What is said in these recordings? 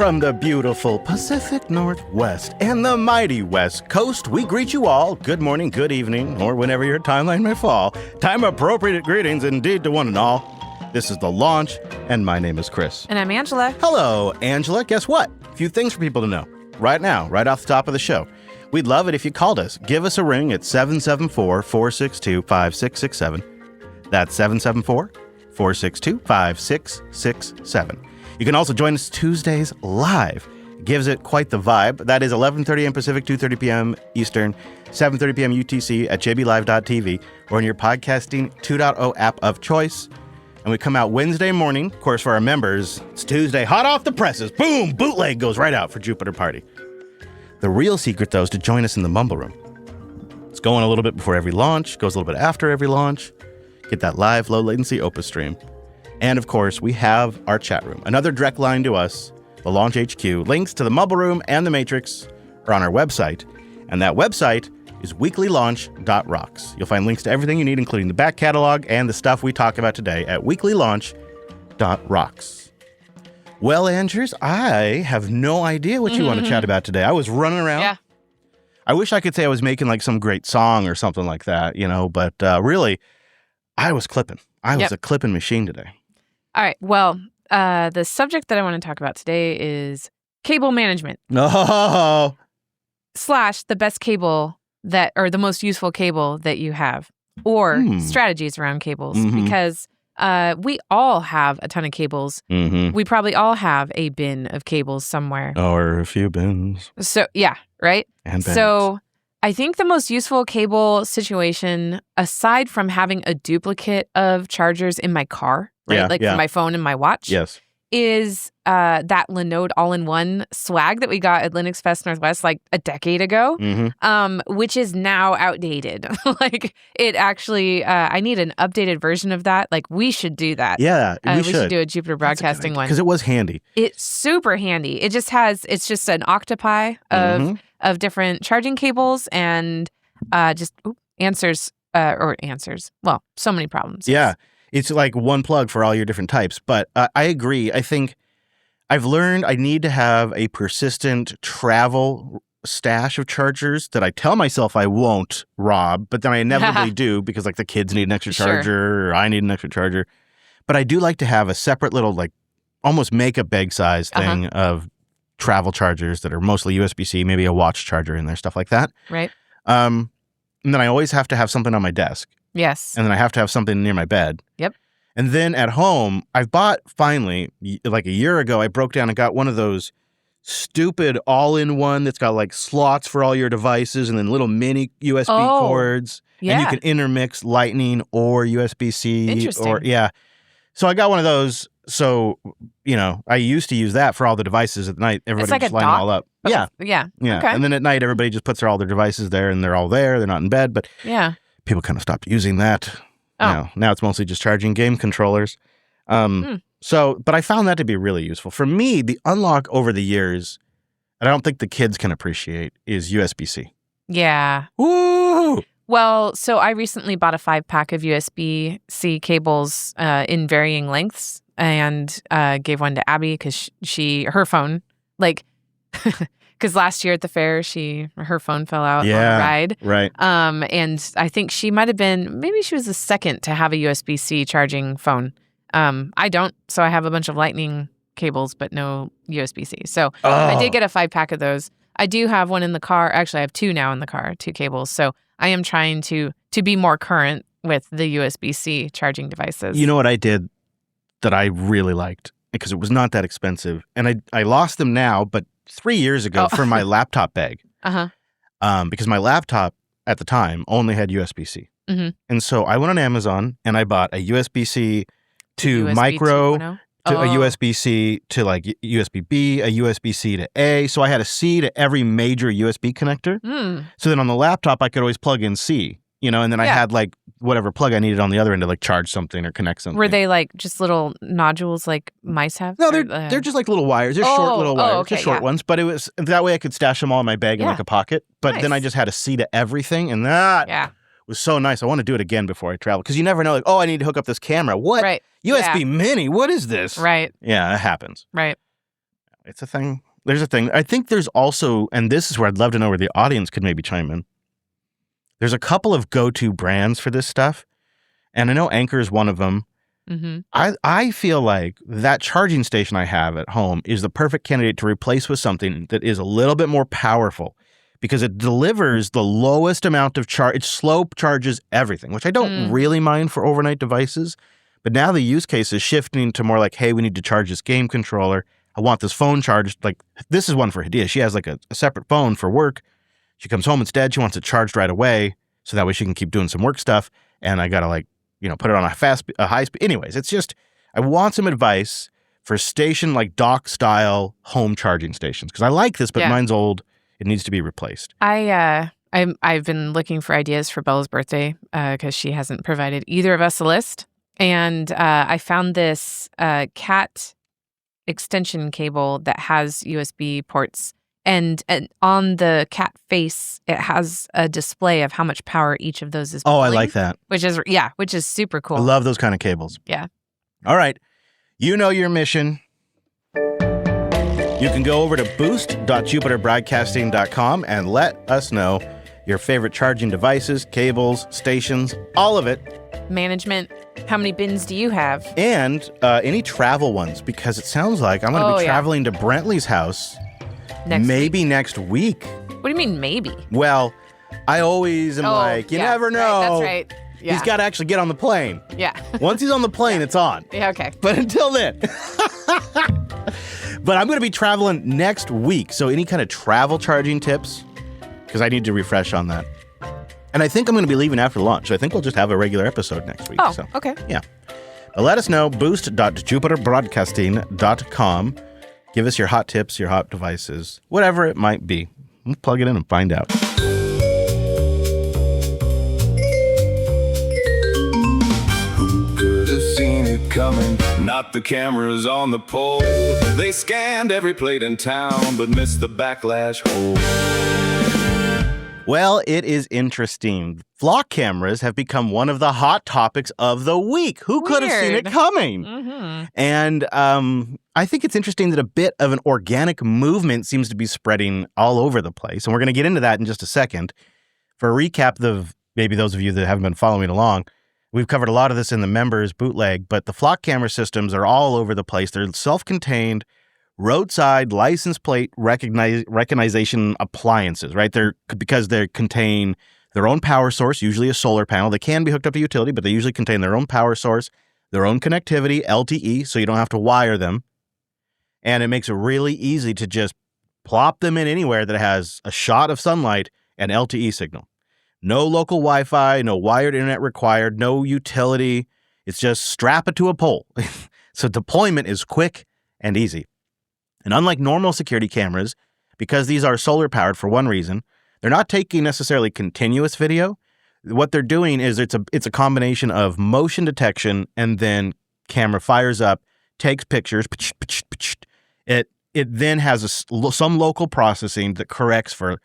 from the beautiful Pacific Northwest and the mighty West Coast, we greet you all. Good morning, good evening, or whenever your timeline may fall. Time-appropriate greetings indeed to one and all. This is The Launch, and my name is Chris. And I'm Angela. Hello, Angela. Guess what? A few things for people to know. Right now, right off the top of the show. We'd love it if you called us. Give us a ring at 774-462-5667. That's 774-462-5667. You can also join us Tuesdays live. It gives it quite the vibe. That is 11:30 a.m. Pacific, 2:30 p.m. Eastern, 7:30 p.m. UTC at jblive.tv or in your podcasting 2.0 app of choice. And we come out Wednesday morning. Of course, for our members, it's Tuesday, hot off the presses. Boom! Bootleg goes right out for Jupiter Party. The real secret, though, is to join us in the Mumble Room. It's going a little bit before every launch, goes a little bit after every launch. Get that live, low-latency Opus stream. And, of course, we have our chat room. Another direct line to us, the Launch HQ. Links to the Mumble Room and the Matrix are on our website. And that website is weeklylaunch.rocks. You'll find links to everything you need, including the back catalog and the stuff we talk about today at weeklylaunch.rocks. Well, Andrews, I have no idea what you want to chat about today. I was running around. Yeah. I wish I could say I was making like some great song or something like that, but really, I was clipping. I was a clipping machine today. All right. Well, the subject that I want to talk about today is cable management. No. / the best cable or the most useful cable that you have, or strategies around cables, because we all have a ton of cables. We probably all have a bin of cables somewhere. Or a few bins. So, yeah, right? And bags. So I think the most useful cable situation, aside from having a duplicate of chargers in my car, right? For my phone and my watch. Yes. Is that Linode all-in-one swag that we got at Linux Fest Northwest like a decade ago, which is now outdated. It actually, I need an updated version of that. We should do that. Yeah, we should do a Jupiter Broadcasting one. Because it was handy. It's super handy. It's just an octopi of different charging cables and answers. Well, so many problems. Yeah. It's like one plug for all your different types. But I agree. I think I've learned I need to have a persistent travel stash of chargers that I tell myself I won't rob, but then I inevitably do because the kids need an extra charger or I need an extra charger. But I do like to have a separate little almost make a bag size thing of travel chargers that are mostly USB-C, maybe a watch charger in there, stuff like that. Right. And then I always have to have something on my desk. Yes. And then I have to have something near my bed. Yep. And then at home, I've bought finally, a year ago, I broke down and got one of those stupid all-in-one that's got slots for all your devices and then little mini USB cords. Yeah. And you can intermix Lightning or USB-C. Interesting. So I got one of those. So, I used to use that for all the devices at night. Everybody just line them all up. Yeah. Yeah. Okay. And then at night, everybody just puts all their devices there and they're all there. They're not in bed. But yeah. People kind of stopped using that. Now it's mostly just charging game controllers. But I found that to be really useful. For me, the unlock over the years, and I don't think the kids can appreciate, is USB-C. Yeah. Woo! Well, so I recently bought a 5-pack of USB-C cables in varying lengths and gave one to Abby because her phone, because last year at the fair, her phone fell out on a ride. Right. And I think she might have maybe she was the second to have a USB-C charging phone. I don't, so I have a bunch of Lightning cables, but no USB-C. So I did get a 5-pack of those. I do have one in the car. Actually, I have 2 now in the car, 2 cables. So I am trying to be more current with the USB-C charging devices. You know what I did that I really liked? Because it was not that expensive. And I lost them now, but 3 years ago for my laptop bag. Because my laptop at the time only had USB-C. And so I went on Amazon and I bought a USB-C to USB micro 2.0? to a USB-C to USB-B, a USB-C to A. So I had a C to every major USB connector. So then on the laptop, I could always plug in C, and then I had whatever plug I needed on the other end to charge something or connect something. Were they just little nodules like mice have? No, they're just little wires. They're short little wires, just short ones. But it was that way I could stash them all in my bag in a pocket. But then I just had a C to everything, and that was so nice. I want to do it again before I travel because you never know. I need to hook up this camera. What? Right. USB Mini? What is this? Right. Yeah, it happens. Right. it's a thing. There's a thing. I think there's also, and this is where I'd love to know where the audience could maybe chime in. There's a couple of go-to brands for this stuff, and I know Anker is one of them. Mm-hmm. I feel like that charging station I have at home is the perfect candidate to replace with something that is a little bit more powerful because it delivers the lowest amount of charge. It slow charges everything, which I don't really mind for overnight devices. But now the use case is shifting to more like, hey, we need to charge this game controller. I want this phone charged. Like, this is one for Hadia. She has like a separate phone for work. She comes home instead. She wants it charged right away so that way she can keep doing some work stuff. And I got to put it on a high speed. Anyways, it's just, I want some advice for station like dock style home charging stations. Because I like this, but mine's old. It needs to be replaced. I've been looking for ideas for Bella's birthday because she hasn't provided either of us a list. And I found this Cat extension cable that has USB ports. And on the Cat face, it has a display of how much power each of those is pulling. Oh, I like that. Which is super cool. I love those kind of cables. Yeah. All right. You know your mission. You can go over to boost.jupiterbroadcasting.com and let us know your favorite charging devices, cables, stations, all of it. Management. How many bins do you have? And any travel ones, because it sounds like I'm going to be traveling to Brentley's house next week. What do you mean maybe? Well, I always am you never know. Right, that's right. Yeah. He's got to actually get on the plane. Yeah. Once he's on the plane, it's on. Yeah, okay. But until then. But I'm going to be traveling next week. So any kind of travel charging tips? Because I need to refresh on that. And I think I'm going to be leaving after lunch. So I think we'll just have a regular episode next week. Oh, okay. Yeah. But let us know. Boost.jupiterbroadcasting.com. Give us your hot tips, your hot devices, whatever it might be. We'll plug it in and find out. Who could have seen it coming? Not the cameras on the pole. They scanned every plate in town, but missed the backlash hole. Well, it is interesting. Flock cameras have become one of the hot topics of the week. Who could have seen it coming? Mm-hmm. And I think it's interesting that a bit of an organic movement seems to be spreading all over the place. And we're going to get into that in just a second. For a recap of maybe those of you that haven't been following along, we've covered a lot of this in the members bootleg, but the flock camera systems are all over the place. They're self-contained, roadside license plate recognition appliances, right? Because they contain their own power source, usually a solar panel. They can be hooked up to utility, but they usually contain their own power source, their own connectivity, LTE, so you don't have to wire them. And it makes it really easy to just plop them in anywhere that has a shot of sunlight and LTE signal. No local Wi-Fi, no wired internet required, no utility. It's just strap it to a pole. So deployment is quick and easy. And unlike normal security cameras, because these are solar powered for one reason, they're not taking necessarily continuous video. What they're doing is it's a combination of motion detection and then camera fires up, takes pictures. It then has some local processing that corrects for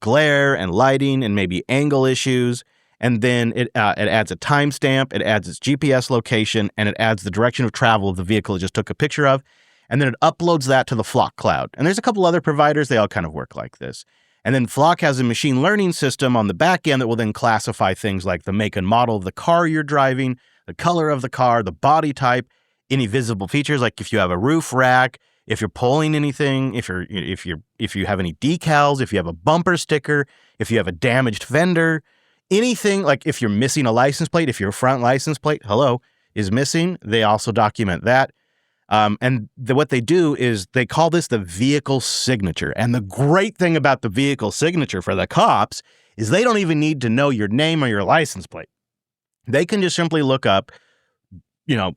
glare and lighting and maybe angle issues. And then it adds a timestamp, it adds its GPS location, and it adds the direction of travel of the vehicle it just took a picture of. And then it uploads that to the Flock cloud. And there's a couple other providers. They all kind of work like this. And then Flock has a machine learning system on the back end that will then classify things like the make and model of the car you're driving, the color of the car, the body type, any visible features, like if you have a roof rack, if you're pulling anything, if you have any decals, if you have a bumper sticker, if you have a damaged fender, anything, like if you're missing a license plate, if your front license plate, is missing, they also document that. What they do is they call this the vehicle signature. And the great thing about the vehicle signature for the cops is they don't even need to know your name or your license plate. They can just simply look up,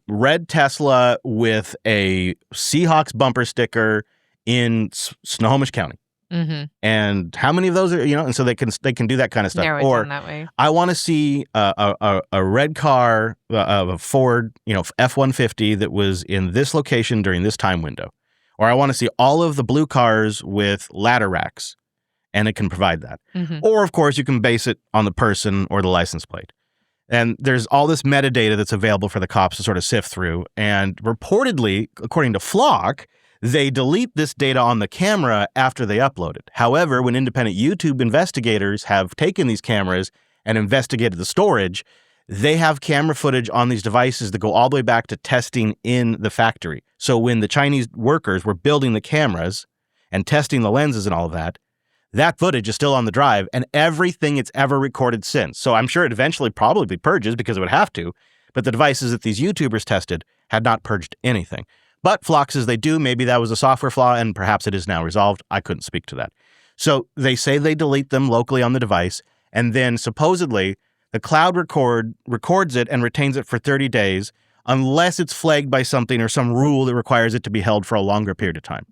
red Tesla with a Seahawks bumper sticker in Snohomish County. Mm-hmm. And how many of those are, and so they can do that kind of stuff. Narrow it down that way. I want to see a red car, a Ford, F-150 that was in this location during this time window. Or I want to see all of the blue cars with ladder racks, and it can provide that. Mm-hmm. Or, of course, you can base it on the person or the license plate. And there's all this metadata that's available for the cops to sort of sift through. And reportedly, according to Flock, They delete this data on the camera after they upload it. However, when independent YouTube investigators have taken these cameras and investigated the storage, they have camera footage on these devices that go all the way back to testing in the factory. So when the Chinese workers were building the cameras and testing the lenses and all of that, that footage is still on the drive and everything it's ever recorded since. So I'm sure it eventually probably purges because it would have to, but the devices that these YouTubers tested had not purged anything. But Flock says they do. Maybe that was a software flaw, and perhaps it is now resolved. I couldn't speak to that. So they say they delete them locally on the device, and then supposedly the cloud records it and retains it for 30 days unless it's flagged by something or some rule that requires it to be held for a longer period of time.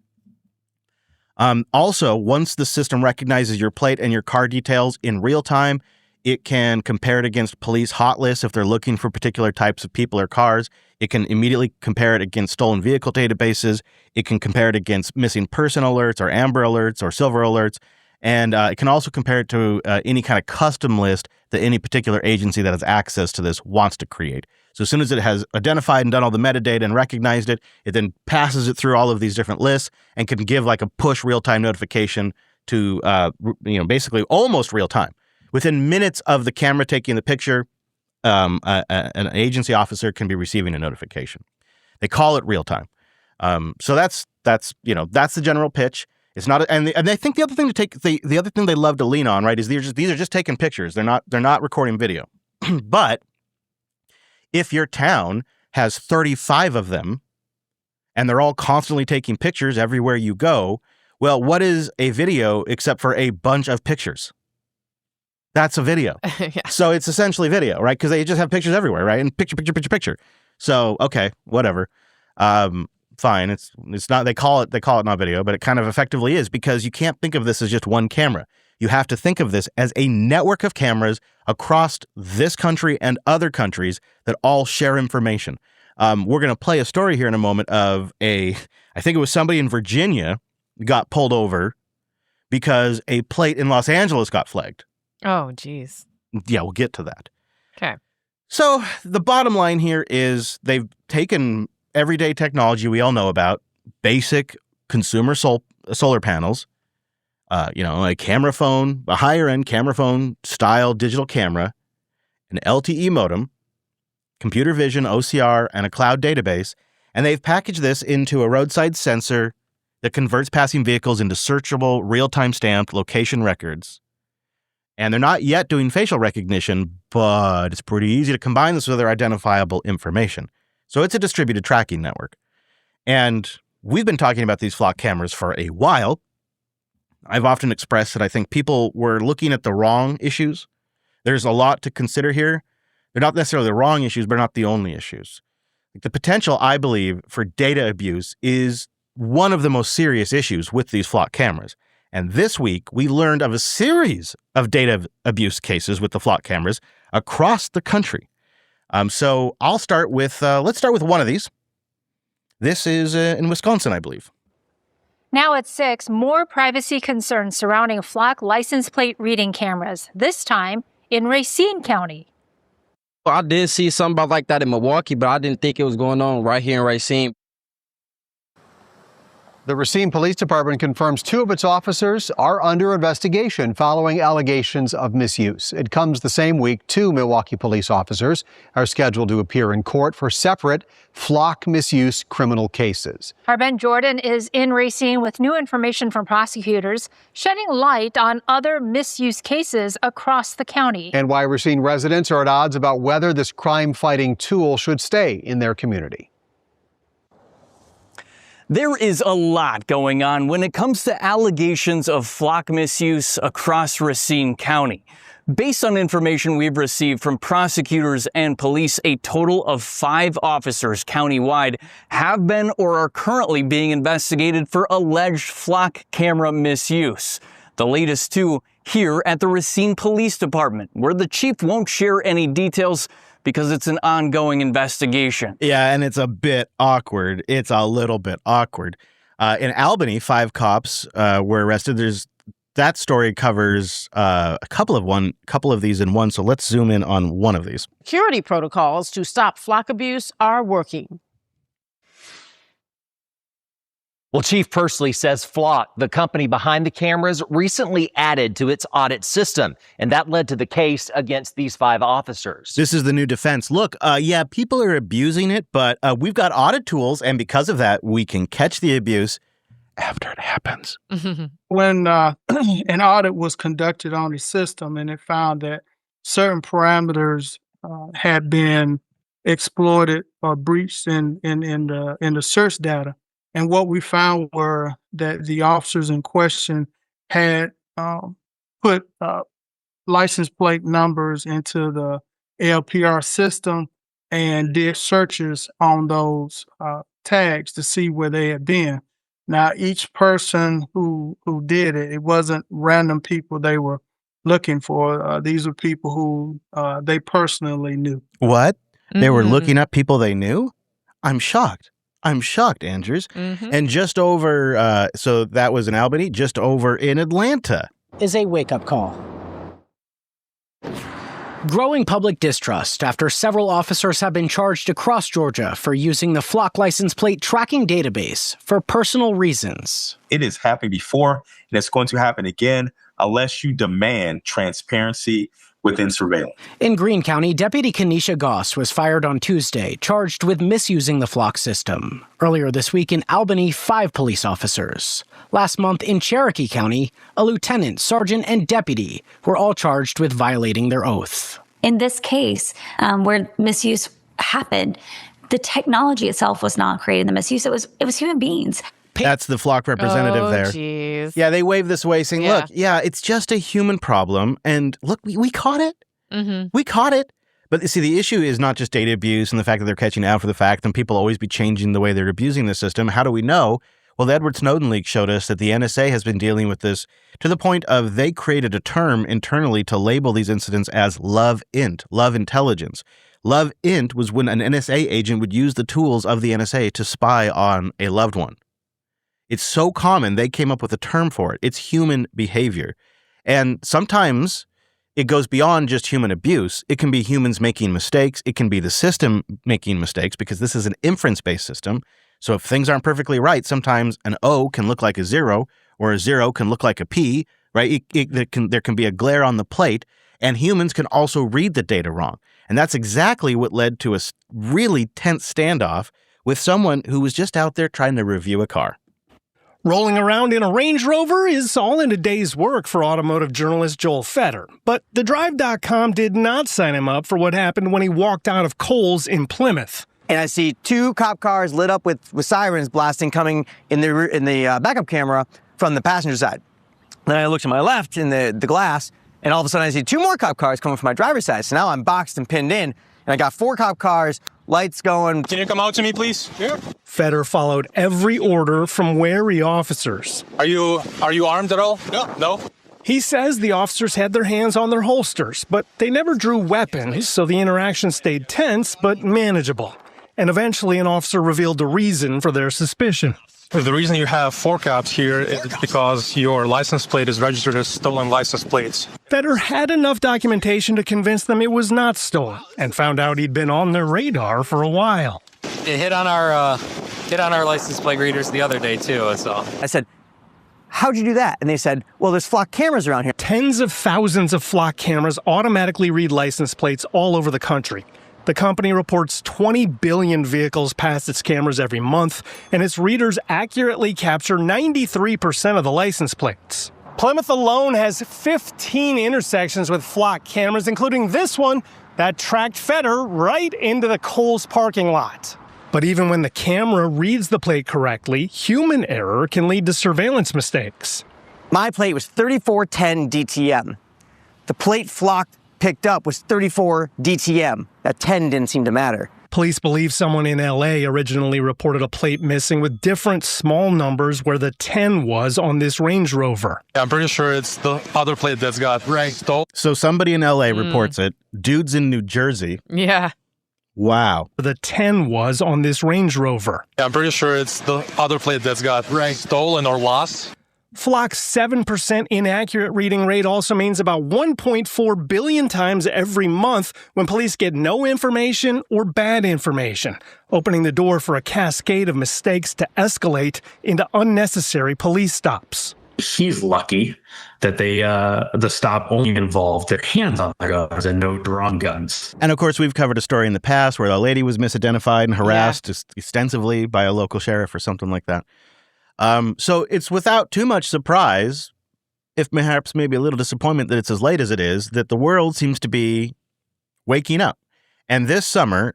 Also, once the system recognizes your plate and your car details in real time, it can compare it against police hot lists if they're looking for particular types of people or cars. It can immediately compare it against stolen vehicle databases. It can compare it against missing person alerts or Amber alerts or Silver alerts. And it can also compare it to any kind of custom list that any particular agency that has access to this wants to create. So as soon as it has identified and done all the metadata and recognized it, it then passes it through all of these different lists and can give like a push real-time notification to, basically almost real time. Within minutes of the camera taking the picture, an agency officer can be receiving a notification. They call it real time. So that's the general pitch. It's not, and I think the other thing the other thing they love to lean on, right, is these are just taking pictures. They're not recording video. But if your town has 35 of them, and they're all constantly taking pictures everywhere you go, well, what is a video except for a bunch of pictures? That's a video. Yeah. So it's essentially video, right? Because they just have pictures everywhere, right? And picture. So, okay, whatever. Fine. It's not, they call it not video, but it kind of effectively is, because you can't think of this as just one camera. You have to think of this as a network of cameras across this country and other countries that all share information. We're going to play a story here in a moment of I think it was somebody in Virginia got pulled over because a plate in Los Angeles got flagged. Oh, geez. Yeah, we'll get to that. Okay. So the bottom line here is they've taken everyday technology we all know about, basic consumer solar panels, a camera phone, a higher-end camera phone style digital camera, an LTE modem, computer vision, OCR, and a cloud database, and they've packaged this into a roadside sensor that converts passing vehicles into searchable, real-time stamped location records. And they're not yet doing facial recognition, but it's pretty easy to combine this with their identifiable information. So it's a distributed tracking network. And we've been talking about these Flock cameras for a while. I've often expressed that I think people were looking at the wrong issues. There's a lot to consider here. They're not necessarily the wrong issues, but not the only issues. The potential, I believe, for data abuse is one of the most serious issues with these Flock cameras. And this week, we learned of a series of data abuse cases with the Flock cameras across the country. So I'll start with, let's start with one of these. This is in Wisconsin, I believe. Now at 6, more privacy concerns surrounding Flock license plate reading cameras, this time in Racine County. I did see something like that in Milwaukee, but I didn't think it was going on right here in Racine. The Racine Police Department confirms 2 of its officers are under investigation following allegations of misuse. It comes the same week 2 Milwaukee police officers are scheduled to appear in court for separate Flock misuse criminal cases. Our Ben Jordan is in Racine with new information from prosecutors shedding light on other misuse cases across the county. And why Racine residents are at odds about whether this crime-fighting tool should stay in their community. There is a lot going on when it comes to allegations of Flock misuse across Racine County. Based on information we've received from prosecutors and police, a total of 5 officers countywide have been or are currently being investigated for alleged Flock camera misuse. The latest 2 here at the Racine Police Department, where the chief won't share any details because it's an ongoing investigation. Yeah, and it's a bit awkward. It's a little bit awkward. In Albany, 5 cops were arrested. That story covers a couple of these in one. So let's zoom in on one of these. Security protocols to stop Flock abuse are working. Well, Chief Pursley says Flock, the company behind the cameras, recently added to its audit system, and that led to the case against these 5 officers. This is the new defense. Look, yeah, people are abusing it, but we've got audit tools, and because of that, we can catch the abuse after it happens. When an audit was conducted on the system and it found that certain parameters had been exploited or breached in the search data. And what we found were that the officers in question had put license plate numbers into the LPR system and did searches on those tags to see where they had been. Now, each person who did it, it wasn't random people they were looking for. These were people who they personally knew. What? They were looking up people they knew? I'm shocked, Andrews. And just over, so that was in Albany, just over in Atlanta. Is a wake-up call. Growing public distrust after several officers have been charged across Georgia for using the Flock license plate tracking database for personal reasons. It has happened before, and it's going to happen again unless you demand transparency within surveillance. In Greene County, Deputy Kenesha Goss was fired on Tuesday, charged with misusing the Flock system. Earlier this week in Albany, 5 police officers. Last month in Cherokee County, a lieutenant, sergeant, and deputy were all charged with violating their oath. In this case, where misuse happened, the technology itself was not creating the misuse. It was human beings. That's the Flock representative there. Geez. Yeah, they wave this way saying, look, it's just a human problem. And look, we caught it. We caught it. But see, the issue is not just data abuse and the fact that they're catching out for the fact and people always be changing the way they're abusing the system. How do we know? Well, the Edward Snowden leak showed us that the NSA has been dealing with this to the point of they created a term internally to label these incidents as love-int, love intelligence. Love-int was when an NSA agent would use the tools of the NSA to spy on a loved one. It's so common, they came up with a term for it. It's human behavior. And sometimes it goes beyond just human abuse. It can be humans making mistakes. It can be the system making mistakes because this is an inference-based system. So if things aren't perfectly right, sometimes an O can look like a 0 or a 0 can look like a P, right? There can be a glare on the plate, and humans can also read the data wrong. And that's exactly what led to a really tense standoff with someone who was just out there trying to review a car. Rolling around in a Range Rover is all in a day's work for automotive journalist Joel Fetter. But TheDrive.com did not sign him up for what happened when he walked out of Kohl's in Plymouth. And I see 2 cop cars lit up with sirens blasting coming in the backup camera from the passenger side. Then I look to my left in the glass, and all of a sudden I see 2 more cop cars coming from my driver's side. So now I'm boxed and pinned in, and I got 4 cop cars, lights going. Can you come out to me, please? Yeah. Fetter followed every order from wary officers. Are you armed at all? No. He says the officers had their hands on their holsters, but they never drew weapons, so the interaction stayed tense but manageable. And eventually an officer revealed the reason for their suspicion. The reason you have 4 cops here is because your license plate is registered as stolen license plates. Fetter had enough documentation to convince them it was not stolen, and found out he'd been on their radar for a while. It hit on our license plate readers the other day too. So I said, "How'd you do that?" And they said, "Well, there's Flock cameras around here." Tens of thousands of Flock cameras automatically read license plates all over the country. The company reports 20 billion vehicles pass its cameras every month, and its readers accurately capture 93% of the license plates. Plymouth alone has 15 intersections with Flock cameras, including this one that tracked Fetter right into the Kohl's parking lot. But even when the camera reads the plate correctly, human error can lead to surveillance mistakes. My plate was 3410 DTM. The plate Flock picked up was 34 DTM. That 10 didn't seem to matter. Police believe someone in LA originally reported a plate missing with different small numbers where the 10 was on this Range Rover. Yeah, I'm pretty sure it's the other plate that's got stolen. So somebody in LA reports it. Dude's in New Jersey. Yeah. Wow. The 10 was on this Range Rover. Yeah, I'm pretty sure it's the other plate that's got stolen or lost. Flock's 7% inaccurate reading rate also means about 1.4 billion times every month when police get no information or bad information, opening the door for a cascade of mistakes to escalate into unnecessary police stops. He's lucky that the stop only involved their hands on their guns and no drawn guns. And of course, we've covered a story in the past where a lady was misidentified and harassed extensively by a local sheriff or something like that. So it's without too much surprise, if perhaps maybe a little disappointment that it's as late as it is, that the world seems to be waking up. And this summer,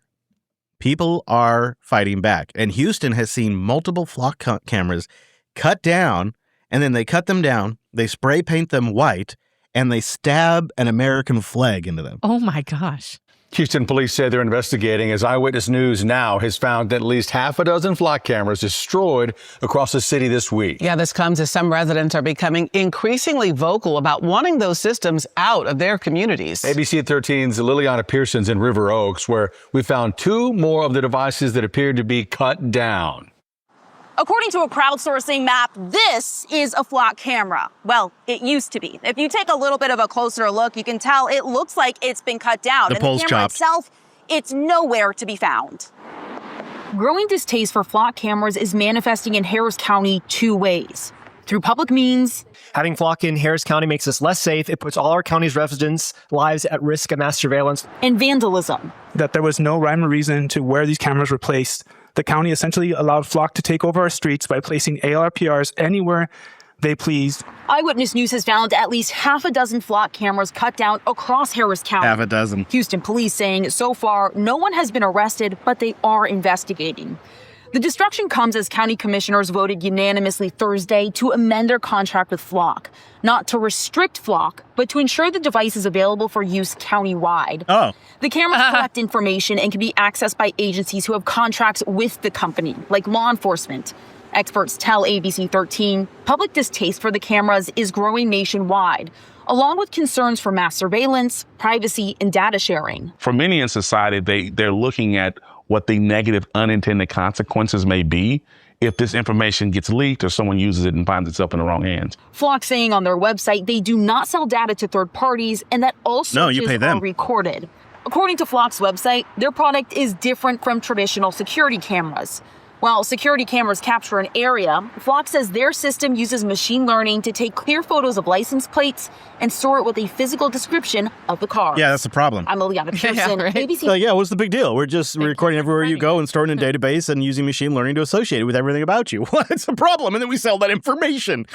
people are fighting back. And Houston has seen multiple flock cameras cut down, and then they cut them down, they spray paint them white, and they stab an American flag into them. Oh, my gosh. Houston police say they're investigating as Eyewitness News now has found at least half a dozen flock cameras destroyed across the city this week. Yeah, this comes as some residents are becoming increasingly vocal about wanting those systems out of their communities. ABC 13's Liliana Pearson's in River Oaks, where we found two more of the devices that appeared to be cut down. According to a crowdsourcing map, this is a flock camera. Well, it used to be. If you take a little bit of a closer look, you can tell it looks like it's been cut down. The pole's camera chopped. itself, it's nowhere to be found. Growing distaste for flock cameras is manifesting in Harris County two ways. Through public means. Having flock in Harris County makes us less safe. It puts all our county's residents' lives at risk of mass surveillance. And vandalism. That there was no rhyme or reason to where these cameras were placed. The county essentially allowed Flock to take over our streets by placing ALRPRs anywhere they pleased. Eyewitness News has found at least half a dozen flock cameras cut down across Harris County. Half a dozen. Houston police saying so far no one has been arrested, but they are investigating. The destruction comes as county commissioners voted unanimously Thursday to amend their contract with Flock, not to restrict Flock, but to ensure the device is available for use countywide. Oh. The cameras collect information and can be accessed by agencies who have contracts with the company, like law enforcement. Experts tell ABC 13 public distaste for the cameras is growing nationwide, along with concerns for mass surveillance, privacy, and data sharing. For many in society, they're looking at what the negative unintended consequences may be if this information gets leaked or someone uses it and finds itself in the wrong hands. Flock saying on their website they do not sell data to third parties and that all searches are recorded. According to Flock's website, their product is different from traditional security cameras. While security cameras capture an area, Flock says their system uses machine learning to take clear photos of license plates and store it with a physical description of the car. Yeah, that's the problem. I'm Liliana Pearson, ABC. Yeah, what's the big deal? We're just recording everywhere you go and storing in a database and using machine learning to associate it with everything about you. What's the problem? And then we sell that information.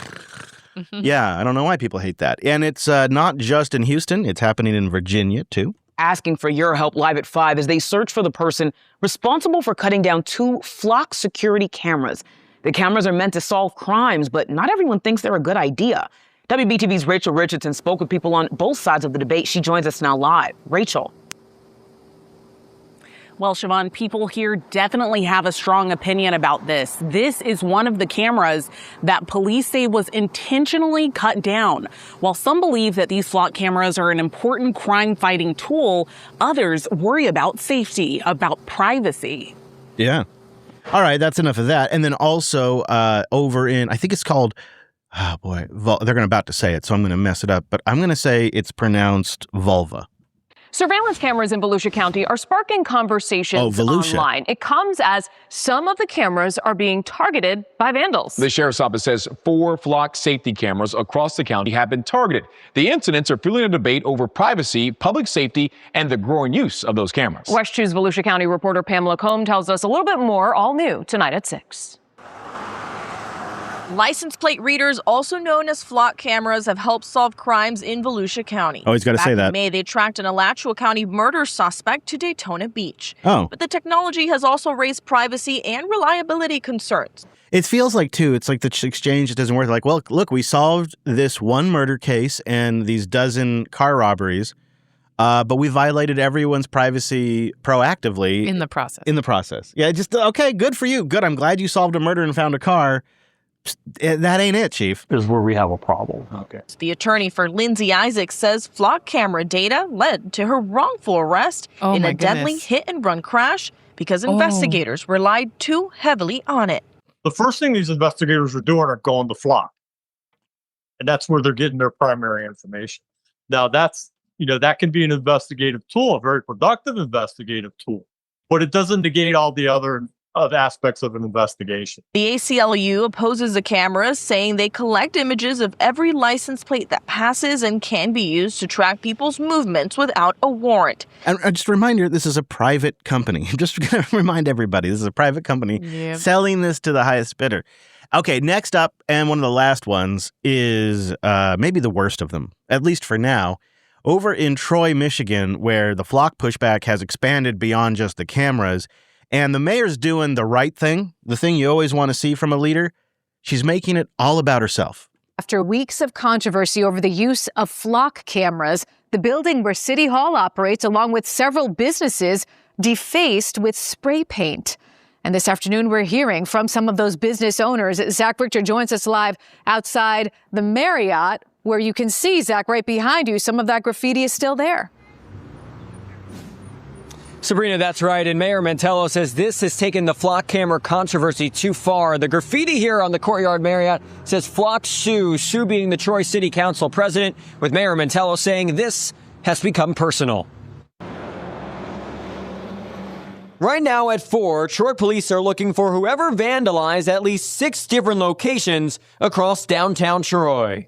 Yeah, I don't know why people hate that. And it's not just in Houston. It's happening in Virginia, too. Asking for your help live at 5 as they search for the person responsible for cutting down 2 Flock security cameras. The cameras are meant to solve crimes, but not everyone thinks they're a good idea. WBTV's Rachel Richardson spoke with people on both sides of the debate. She joins us now live. Rachel. Well, Siobhan, people here definitely have a strong opinion about this. This is one of the cameras that police say was intentionally cut down. While some believe that these Flock cameras are an important crime-fighting tool, others worry about safety, about privacy. Yeah. All right, that's enough of that. And then also over in, I think it's called, oh boy, they're about to say it, so I'm going to mess it up, but I'm going to say it's pronounced vulva. Surveillance cameras in Volusia County are sparking conversations online. It comes as some of the cameras are being targeted by vandals. The sheriff's office says 4 Flock safety cameras across the county have been targeted. The incidents are fueling a debate over privacy, public safety, and the growing use of those cameras. West 2's Volusia County reporter Pamela Combe tells us a little bit more, all new tonight at 6. License plate readers, also known as Flock cameras, have helped solve crimes in Volusia County. Oh, he's got to say that. Back in May, they tracked an Alachua County murder suspect to Daytona Beach. Oh. But the technology has also raised privacy and reliability concerns. It feels like, too, it's like the exchange doesn't work. Like, well, look, we solved this one murder case and these dozen car robberies, but we violated everyone's privacy proactively. In the process. In the process. Yeah, just, okay, good for you. Good, I'm glad you solved a murder and found a car. That ain't it, Chief. Is where we have a problem. Okay. The attorney for Lindsay Isaacs says Flock camera data led to her wrongful arrest in a deadly hit-and-run crash because investigators relied too heavily on it. The first thing these investigators are doing are going to Flock. And that's where they're getting their primary information. Now that's, that can be an investigative tool, a very productive investigative tool, but it doesn't negate all the other aspects of an investigation. The ACLU opposes the cameras, saying they collect images of every license plate that passes and can be used to track people's movements without a warrant. And just a reminder, this is a private company. I'm just going to remind everybody, this is a private company selling this to the highest bidder. Okay, next up, and one of the last ones, is maybe the worst of them, at least for now. Over in Troy, Michigan, where the flock pushback has expanded beyond just the cameras, and the mayor's doing the right thing, the thing you always want to see from a leader. She's making it all about herself. After weeks of controversy over the use of flock cameras, the building where City Hall operates, along with several businesses, defaced with spray paint. And this afternoon, we're hearing from some of those business owners. Zach Richter joins us live outside the Marriott, where you can see, Zach, right behind you, some of that graffiti is still there. Sabrina, that's right. And Mayor Mantello says this has taken the flock camera controversy too far. The graffiti here on the Courtyard Marriott says Flock Sue being the Troy City Council president, with Mayor Mantello saying this has become personal. Right now at 4, Troy police are looking for whoever vandalized at least 6 different locations across downtown Troy.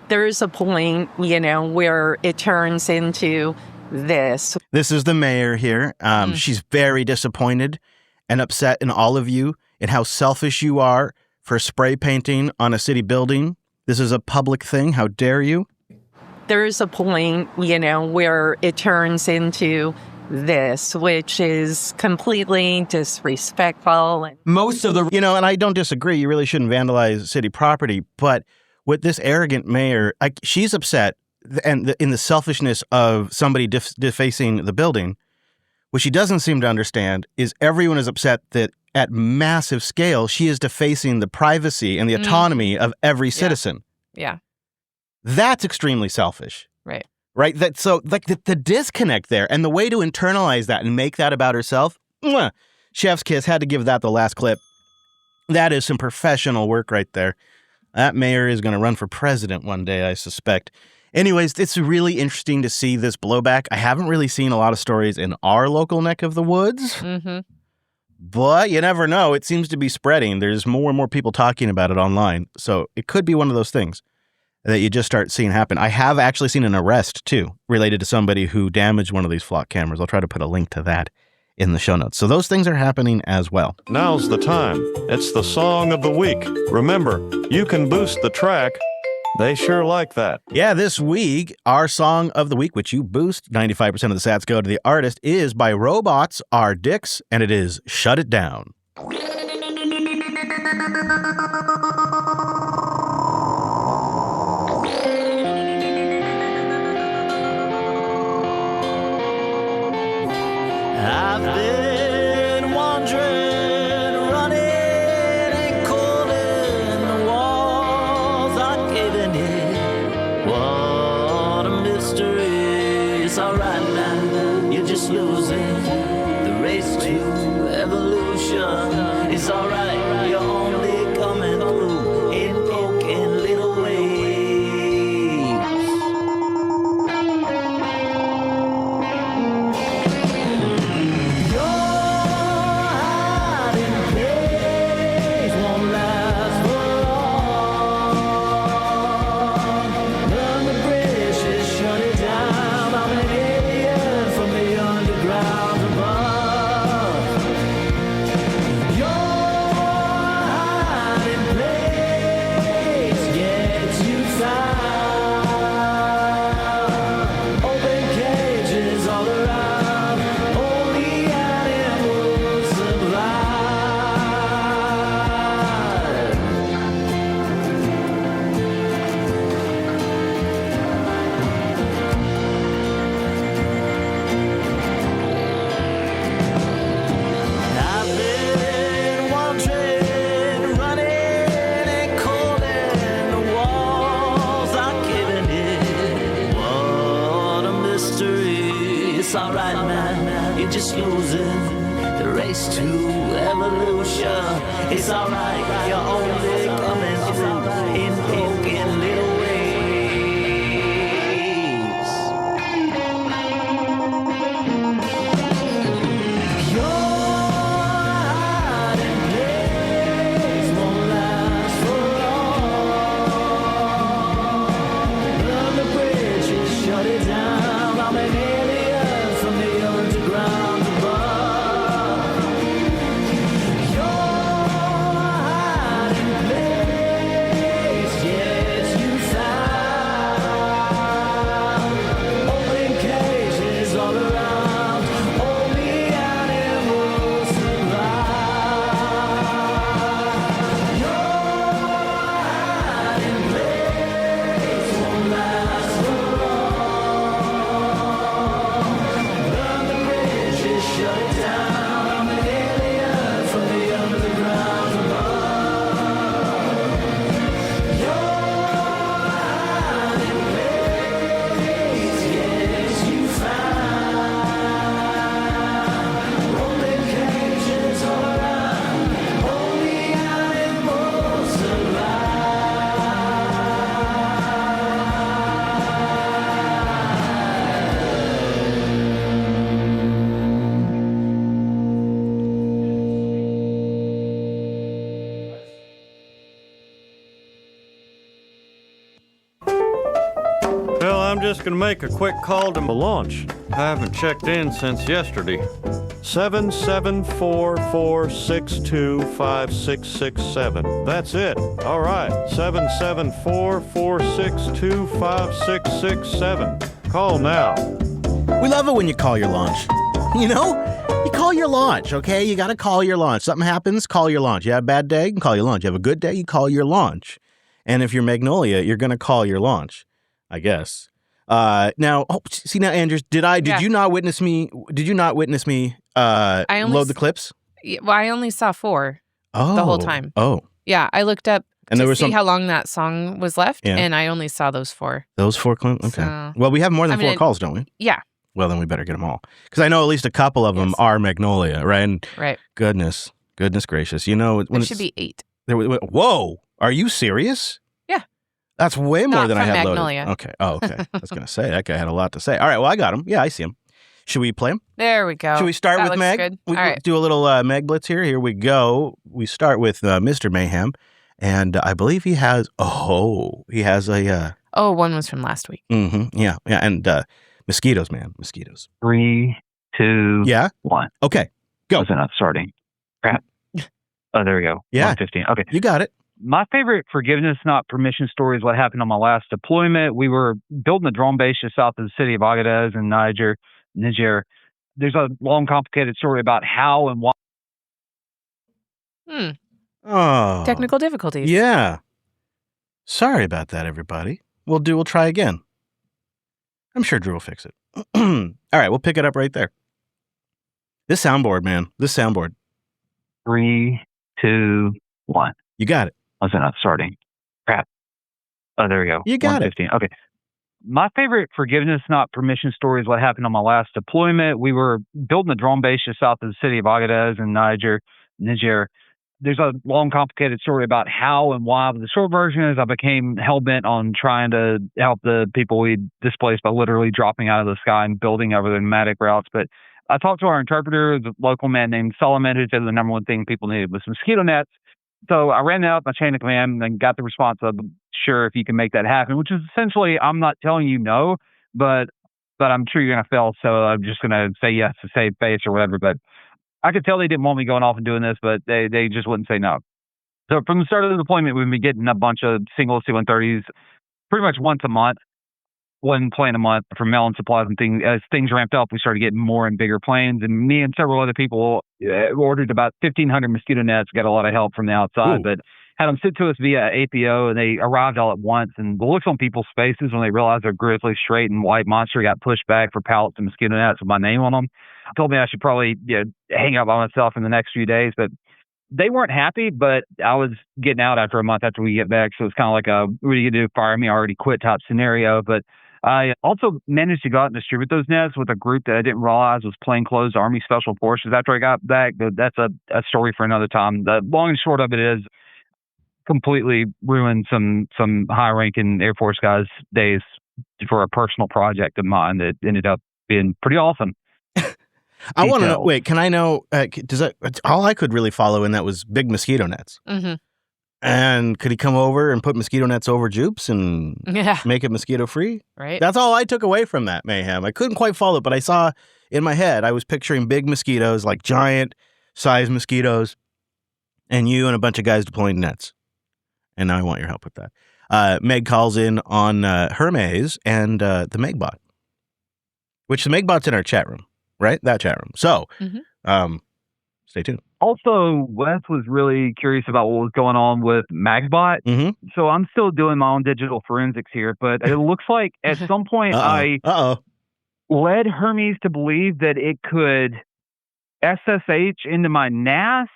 There's a point, where it turns into this. This is the mayor here. She's very disappointed and upset in all of you and how selfish you are for spray painting on a city building. This is a public thing. How dare you? There's a point, where it turns into this, which is completely disrespectful. Most of the... and I don't disagree. You really shouldn't vandalize city property. But with this arrogant mayor, she's upset. And in the selfishness of somebody defacing the building, what she doesn't seem to understand is everyone is upset that at massive scale, she is defacing the privacy and the autonomy of every citizen. Yeah. That's extremely selfish. Right. Right? So the disconnect there and the way to internalize that and make that about herself, chef's kiss, had to give that the last clip. That is some professional work right there. That mayor is going to run for president one day, I suspect. Anyways, it's really interesting to see this blowback. I haven't really seen a lot of stories in our local neck of the woods, but you never know. It seems to be spreading. There's more and more people talking about it online. So it could be one of those things that you just start seeing happen. I have actually seen an arrest, too, related to somebody who damaged one of these flock cameras. I'll try to put a link to that in the show notes. So those things are happening as well. Now's the time. It's the song of the week. Remember, you can boost the track. They sure like that. Yeah, this week, our song of the week, which you boost, 95% of the sats go to the artist, is by Robots Are Dicks, and it is Shut It Down. I've been wandering, running and calling, the walls are caving in. What a mystery. It's alright now, you're just losing the race to evolution. It's alright, you're only coming through in broken little ways. It's alright now, you're just losing the race to evolution. It's alright, you're only coming through in broken little ways. down. I'm an alien from the underground above. Your hiding place, yes, you found. Open cages all around, only animals survive. Your hiding place won't last for long. Burn the bridges, shut it down. I'm an alien from the underground above. Your hiding place, yes, you found. Open cages all around, only animals Well, I'm just going to make a quick call to my launch. I haven't checked in since yesterday. 774-462-5667. That's it. All right. 774-462-5667. Call now. We love it when you call your launch. You know? You call your launch, okay? You got to call your launch. Something happens, call your launch. You have a bad day, you can call your launch. You have a good day, you call your launch. And if you're Magnolia, you're going to call your launch, I guess. Now, see now, Andrews, did you not witness me? Did you not witness me load the clips? Well, I only saw 4 the whole time. Oh. Yeah, I looked up And to there was see some- how long that song was left, Yeah. and I only saw those 4. Those 4 clips? Okay. So- Well, we have more than I mean, 4 calls, don't we? Yeah. Well, then we better get them all. Because I know at least a couple of them are Magnolia, right? And Right. Goodness gracious. You know, when There it's, should be 8. Whoa, are you serious? Yeah. That's way more Not than I from had Magnolia. loaded. Okay. Oh, okay. I was going to say, that guy had a lot to say. All right, well, I got him. Yeah, I see him. Should we play him? There we go. Should we start That with looks Meg? good. We All right. do a little Meg Blitz here. Here we go. We start with Mr. Mayhem. And I believe he has a... Oh, one was from last week. Yeah. And mosquitoes, man. Mosquitoes. 3, 2, Yeah? 1. Okay. Go. Was it not starting? Crap. Oh, there we go. Yeah. 115. Okay. You got it. My favorite forgiveness, not permission story is what happened on my last deployment. We were building a drone base just south of the city of Agadez in Niger. There's a long, complicated story about how and why. Oh. Technical difficulties. Yeah. Sorry about that, everybody. We'll try again. I'm sure Drew will fix it. All right, we'll pick it up right there. This soundboard, man. This soundboard. 3, 2, 1. You got it. Was it not starting? Crap. Oh, there we go. You got it. 115. Okay. My favorite forgiveness, not permission story is what happened on my last deployment. We were building a drone base just south of the city of Agadez in Niger. There's a long, complicated story about how and why, but the short version is I became hell-bent on trying to help the people we displaced by literally dropping out of the sky and building over the nomadic routes. But I talked to our interpreter, the local man named Solomon, who said the number one thing people needed was mosquito nets. So I ran out my chain of command and got the response of, sure, if you can make that happen, which is essentially, I'm not telling you no, but I'm sure you're going to fail. So I'm just going to say yes to save face or whatever. But I could tell they didn't want me going off and doing this, but they just wouldn't say no. So from the start of the deployment, we've been getting a bunch of single C-130s pretty much once a month, one plane a month for mail and supplies and things. As things ramped up, we started getting more and bigger planes, and me and several other people ordered about 1,500 mosquito nets, got a lot of help from the outside, but had them sent to us via APO, and they arrived all at once. And the looks on people's faces when they realized their grizzly straight and white monster got pushed back for pallets and mosquito nets with my name on them told me I should probably hang out by myself in the next few days. But they weren't happy, but I was getting out after a month after we get back. So it's kind of like a, what are you going to do, fire me, I already quit type scenario. But I also managed to go out and distribute those nets with a group that I didn't realize was plainclothes Army Special Forces after I got back. But that's a story for another time. The long and short of it is completely ruined some high-ranking Air Force guys' days for a personal project of mine that ended up being pretty awesome. I want to know, wait, can I know, does that, all I could really follow in that was big mosquito nets. Mm-hmm. And could he come over and put mosquito nets over Jupes and make it mosquito free? Right. That's all I took away from that, Mayhem. I couldn't quite follow it, but I saw in my head, I was picturing big mosquitoes, like giant size mosquitoes, and you and a bunch of guys deploying nets. And now I want your help with that. Meg calls in on Hermes and the Megbot, which the Megbot's in our chat room, right? That chat room. So stay tuned. Also, Wes was really curious about what was going on with Magbot. So I'm still doing my own digital forensics here, but it looks like at some point I led Hermes to believe that it could SSH into my NAS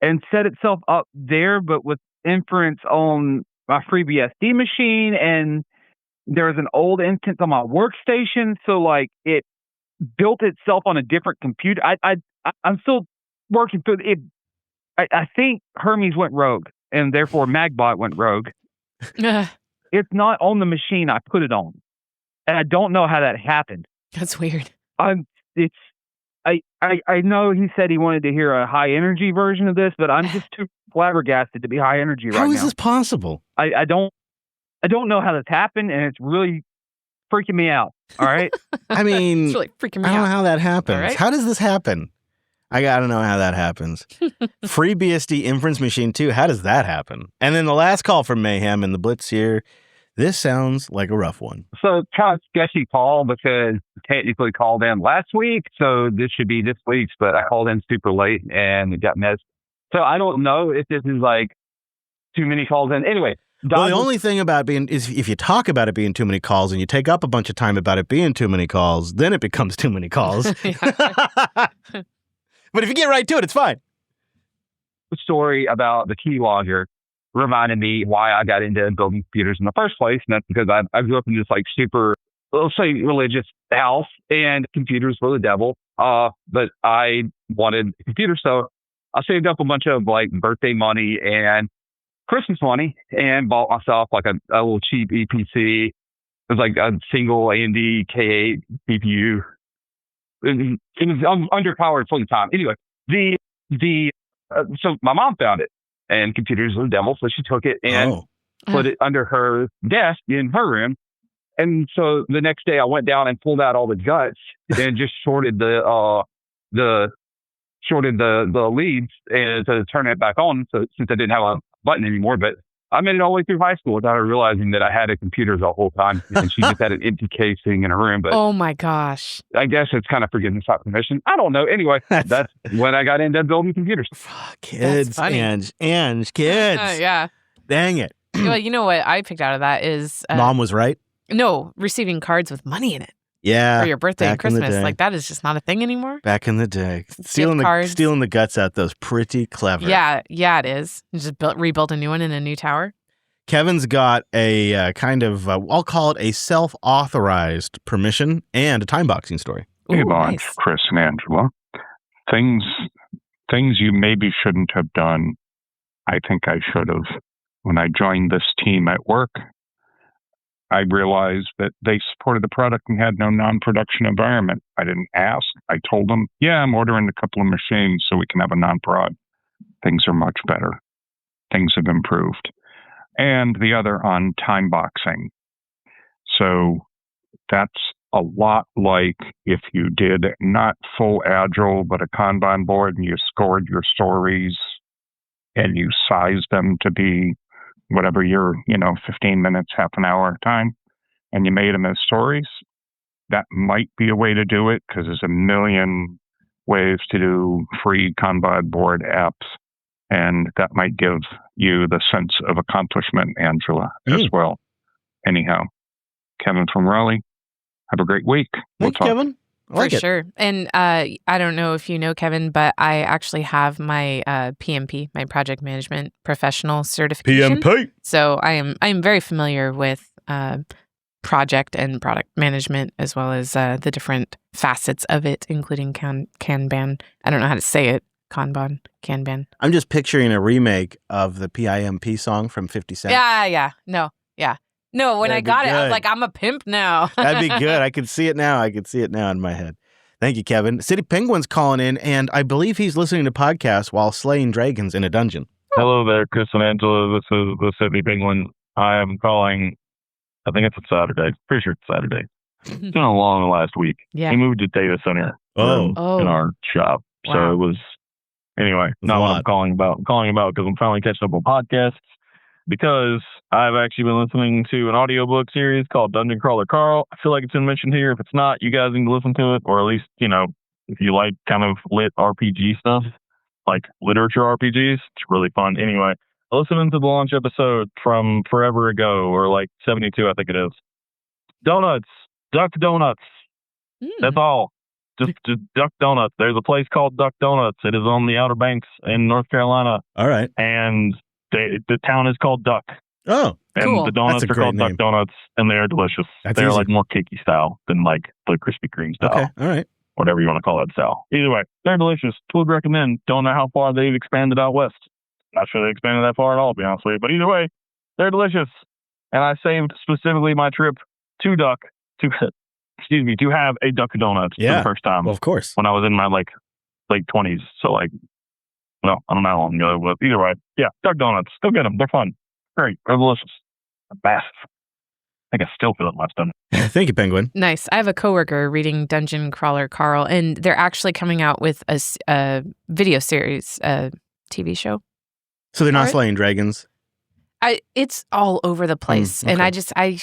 and set itself up there, but with inference on my FreeBSD machine. And there was an old instance on my workstation. So like it built itself on a different computer. I'm still working through it. I think Hermes went rogue, and therefore Magbot went rogue. It's not on the machine I put it on, and I don't know how that happened. That's weird. I know he said he wanted to hear a high energy version of this, but I'm just too flabbergasted to be high energy right now. How is this possible? I don't know how this happened, and it's really freaking me out. All right. I mean, it's really freaking me I don't out. know how that happens. All right. How does this happen? I gotta know how that happens. FreeBSD inference machine too. How does that happen? And then the last call from Mayhem and the Blitz here. This sounds like a rough one. So kind of sketchy call because technically called in last week, so this should be this week's, but I called in super late and it got missed. So I don't know if this is like too many calls in. Anyway. Well, the only thing about being is if you talk about it being too many calls and you take up a bunch of time about it being too many calls, then it becomes too many calls. But if you get right to it, it's fine. The story about the keylogger reminded me why I got into building computers in the first place. And that's because I grew up in this like super, let's say, religious house, and computers were the devil. But I wanted a computer. So I saved up a bunch of like birthday money and Christmas money and bought myself like a little cheap EPC. It was like a single AMD K8 CPU. It was underpowered for the time. Anyway, so my mom found it, and computers were the devil, so she took it and put it under her desk in her room. And so the next day, I went down and pulled out all the guts and just shorted the leads and to turn it back on. So since I didn't have a button anymore, but I made it all the way through high school without her realizing that I had a computer the whole time, and she just had an empty casing in her room. But oh my gosh, I guess it's kind of forgiveness without permission. I don't know. Anyway, that's when I got into building computers. Kids, and kids. Yeah. Dang it. Well, you know what I picked out of that is Mom was right. No, receiving cards with money in it. Yeah. For your birthday and back in the Christmas. day. Like that is just not a thing anymore. Back in the day. Stealing the guts out those pretty clever. Yeah, it is. You just rebuilt a new one in a new tower. Kevin's got a kind of, I'll call it a self-authorized permission and a time boxing story. Hey, Lodge, Chris and Angela. Things you maybe shouldn't have done, I think I should have. When I joined this team at work, I realized that they supported the product and had no non-production environment. I didn't ask. I told them, yeah, I'm ordering a couple of machines so we can have a non-prod. Things are much better. Things have improved. And the other on time boxing. So that's a lot like if you did not full Agile, but a Kanban board, and you scored your stories and you sized them to be whatever your, 15 minutes, half an hour time, and you made them as stories. That might be a way to do it because there's a million ways to do free Kanban board apps. And that might give you the sense of accomplishment, Angela, as well. Anyhow, Kevin from Raleigh, have a great week. Thanks, Kevin. For sure. And I don't know if you know, Kevin, but I actually have my PMP, my project management professional certification. PMP. So I am very familiar with project and product management, as well as the different facets of it, including Kanban. I don't know how to say it. Kanban. I'm just picturing a remake of the PIMP song from 50 Cent. Yeah. No, when That'd I got be it, I was good. like, I'm a pimp now. That'd be good. I could see it now. In my head. Thank you, Kevin. City Penguin's calling in, and I believe he's listening to podcasts while slaying dragons in a dungeon. Hello there, Chris and Angela. This is the Sydney Penguin. I am calling, I think it's a Saturday. Pretty sure it's Saturday. It's been a long last week. Yeah. We moved to data center in our shop. Wow. So it was, anyway, not what I'm calling about. I'm calling about because I'm finally catching up on podcasts because I've actually been listening to an audiobook series called Dungeon Crawler Carl. I feel like it's been mentioned here. If it's not, you guys need to listen to it, or at least, if you like kind of lit RPG stuff, like literature RPGs, it's really fun. Anyway, listening to the launch episode from forever ago, or like 72, I think it is. Donuts, Duck Donuts. That's all. Just Duck Donuts. There's a place called Duck Donuts. It is on the Outer Banks in North Carolina. All right. And the town is called Duck. Oh, and cool. the donuts are called Duck Donuts, and they are delicious. They're easy. like more cakey style than like the Krispy Kreme style. Okay, all right. Whatever you want to call that style. Either way, they're delicious. Would recommend. Don't know how far they've expanded out west. Not sure they expanded that far at all, to be honest with you. But either way, they're delicious. And I saved specifically my trip to Duck to have a Duck Donuts for the first time. Well, of course. When I was in my late 20s. So I don't know how long ago, but either way, yeah, Duck Donuts. Go get them. They're fun. Great. They're delicious. Massive. I think I still feel it in my stomach. Thank you, Penguin. Nice. I have a coworker reading Dungeon Crawler Carl, and they're actually coming out with a video series, a TV show. So they're not slaying dragons? It's all over the place, and I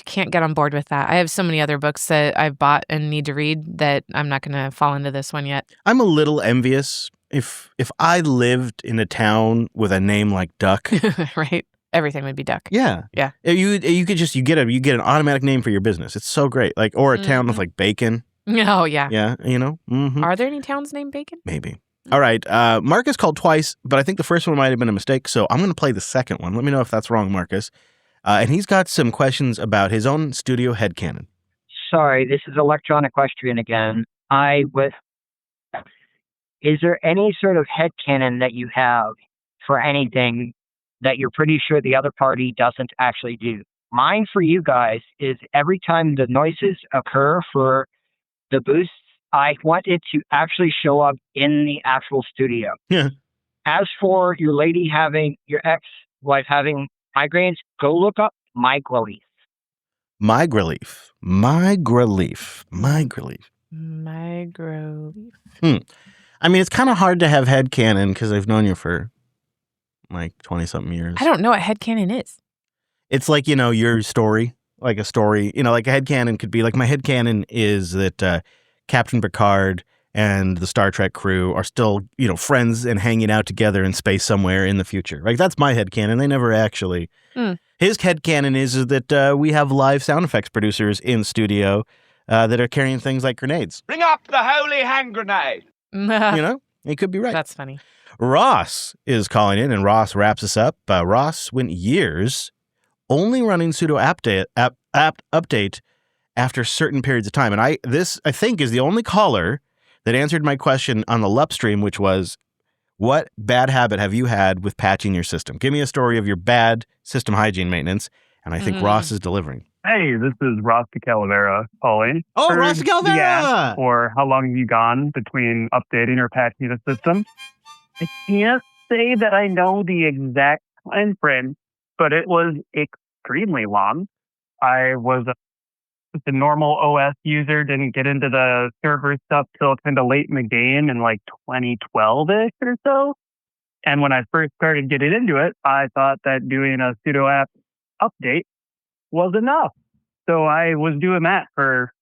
can't get on board with that. I have so many other books that I've bought and need to read that I'm not going to fall into this one yet. I'm a little envious. If I lived in a town with a name like Duck, right? Everything would be Duck. Yeah. Yeah. You get an automatic name for your business. It's so great. Like, or a town with like Bacon. Oh yeah. Yeah. Mm-hmm. Are there any towns named Bacon? Maybe. All right. Marcus called twice, but I think the first one might have been a mistake. So I'm going to play the second one. Let me know if that's wrong, Marcus. And he's got some questions about his own studio headcanon. Sorry, this is Electronic Equestrian again. Is there any sort of headcanon that you have for anything that you're pretty sure the other party doesn't actually do? Mine for you guys is every time the noises occur for the boosts, I want it to actually show up in the actual studio. Yeah. As for your ex-wife having migraines, go look up Migraleaf. Migraleaf. I mean, it's kind of hard to have headcanon because I've known you for like 20-something years. I don't know what headcanon is. It's like, your story, like a story, like a headcanon could be like, my headcanon is that Captain Picard and the Star Trek crew are still, friends and hanging out together in space somewhere in the future. Like, that's my headcanon. They never actually. His headcanon is that we have live sound effects producers in studio that are carrying things like grenades. Bring up the holy hand grenade. He could be right. That's funny. Ross is calling in, and Ross wraps us up. Ross went years only running sudo update after certain periods of time. And I think is the only caller that answered my question on the LUP stream, which was, what bad habit have you had with patching your system? Give me a story of your bad system hygiene maintenance. And I think Ross is delivering. Hey, this is Ross de Calavera calling. Oh, Ross de Calavera! Or how long have you gone between updating or patching the system? I can't say that I know the exact time frame, but it was extremely long. I was the normal OS user, didn't get into the server stuff till kind of late in the game in like 2012-ish or so. And when I first started getting into it, I thought that doing a sudo app update was enough. So I was doing that for